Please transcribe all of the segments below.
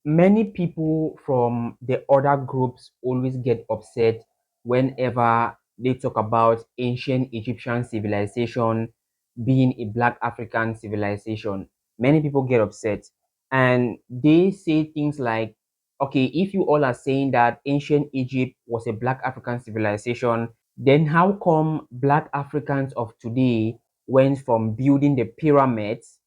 Many people from the other groups always get upset whenever they talk about ancient Egyptian civilization being a Black African civilization. Many people get upset and they say things like, okay, if you all are saying that ancient Egypt was a Black African civilization, then how come Black Africans of today went from building the pyramids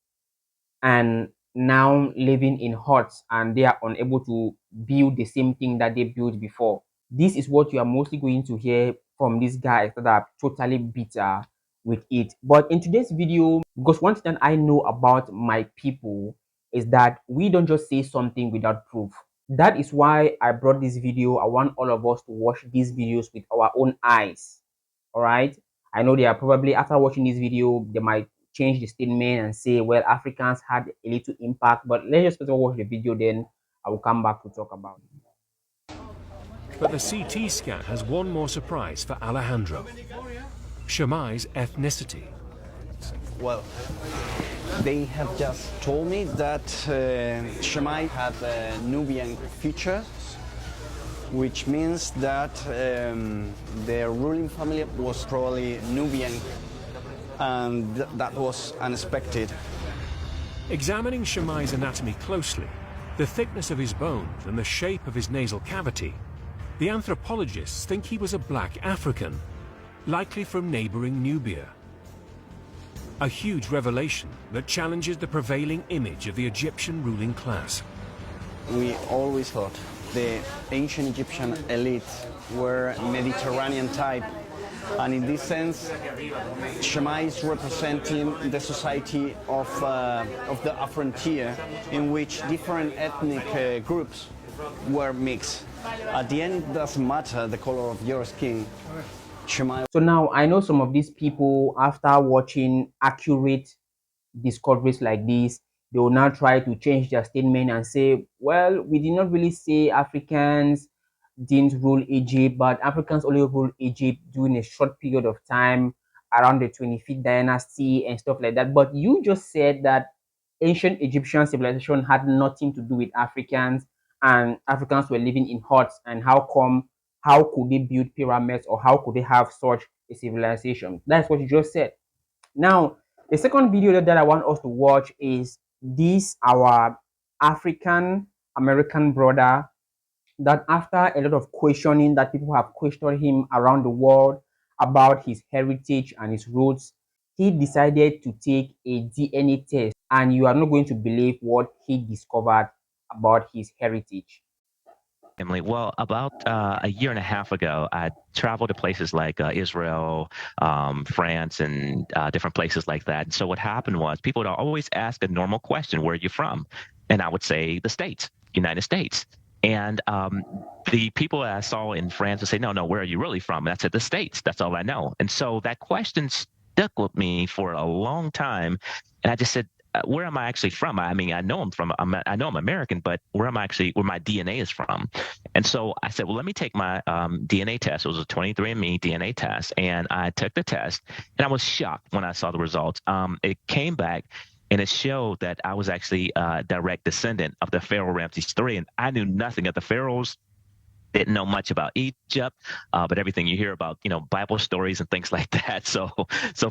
and now living in huts and they are unable to build the same thing that they built before? This is what you are mostly going to hear from these guys that are totally bitter with it. But in today's video, because one thing that I know about my people is that we don't just say something without proof. That is why I brought this video. I want all of us to watch these videos with our own eyes. All right. I know they are probably, after watching this video, they might change the statement and say, well, Africans had a little impact. But let's just first of all watch the video, then I will come back to talk about it. But the CT scan has one more surprise for Alejandro: Shammai's ethnicity. Well, they have just told me that Shammai had Nubian features, which means that their ruling family was probably Nubian, and that was unexpected. Examining Shammai's anatomy closely, the thickness of his bones and the shape of his nasal cavity, the anthropologists think he was a Black African, likely from neighboring Nubia. A huge revelation that challenges the prevailing image of the Egyptian ruling class. We always thought the ancient Egyptian elite were Mediterranean type, and in this sense, Shammai is representing the society of the frontier, in which different ethnic groups were mixed. At the end, it doesn't matter the color of your skin. Shammai. So now I know some of these people, after watching accurate discoveries like this, they will now try to change their statement and say, well, we did not really say Africans didn't rule Egypt, but Africans only ruled Egypt during a short period of time around the 25th dynasty and stuff like that. But you just said that ancient Egyptian civilization had nothing to do with Africans and Africans were living in huts. And how could they build pyramids, or how could they have such a civilization? That's what you just said. Now, the second video that I want us to watch is this our African American brother that, after a lot of questioning that people have questioned him around the world about his heritage and his roots, he decided to take a DNA test, and you are not going to believe what he discovered about his heritage. Emily, well, about a year and a half ago, I traveled to places like Israel, France, and different places like that. And so what happened was people would always ask a normal question: where are you from? And I would say the States, United States. And the people that I saw in France would say, no, no, where are you really from? And I said, the States. That's all I know. And so that question stuck with me for a long time. And I just said, where am I actually from? I mean, I know I know I'm American, but where my DNA is from? And so I said, well, let me take my DNA test. It was a 23andMe DNA test. And I took the test and I was shocked when I saw the results. It came back and it showed that I was actually a direct descendant of the Pharaoh Ramses III. And I knew nothing of the pharaohs. Didn't know much about Egypt, but everything you hear about, Bible stories and things like that. So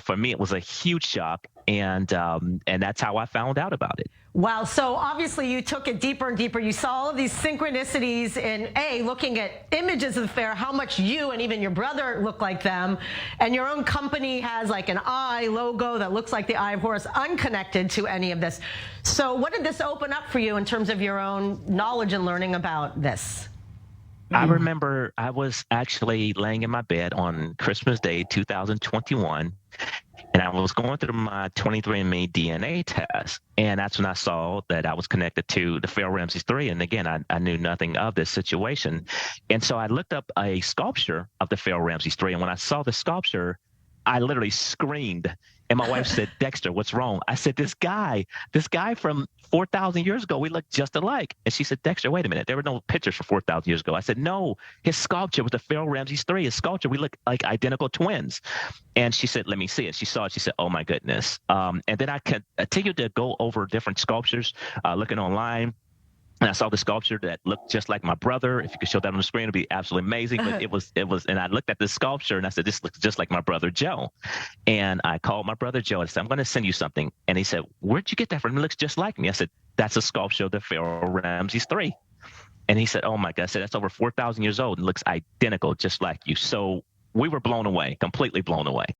for me, it was a huge shock, and that's how I found out about it. Wow. So obviously you took it deeper and deeper. You saw all of these synchronicities in looking at images of the pharaoh, how much you and even your brother look like them. And your own company has like an eye logo that looks like the Eye of Horus, unconnected to any of this. So what did this open up for you in terms of your own knowledge and learning about this? I remember I was actually laying in my bed on Christmas Day, 2021, and I was going through my 23andMe DNA test, and that's when I saw that I was connected to the Pharaoh Ramses III. And again, I knew nothing of this situation. And so I looked up a sculpture of the Pharaoh Ramses III, and when I saw the sculpture, I literally screamed. And my wife said, Dexter, what's wrong? I said, this guy from 4,000 years ago, we look just alike. And she said, Dexter, wait a minute. There were no pictures from 4,000 years ago. I said, no, his sculpture was the Pharaoh Ramses III. His sculpture, we look like identical twins. And she said, let me see it. She saw it. She said, oh, my goodness. And then I continued to go over different sculptures, looking online. And I saw the sculpture that looked just like my brother. If you could show that on the screen, it'd be absolutely amazing. But and I looked at this sculpture and I said, this looks just like my brother Joe. And I called my brother Joe and said, I'm going to send you something. And he said, where'd you get that from? It looks just like me. I said, that's a sculpture of the Pharaoh Ramses III. And he said, oh my God, I said, that's over 4,000 years old and looks identical, just like you. So we were blown away, completely blown away.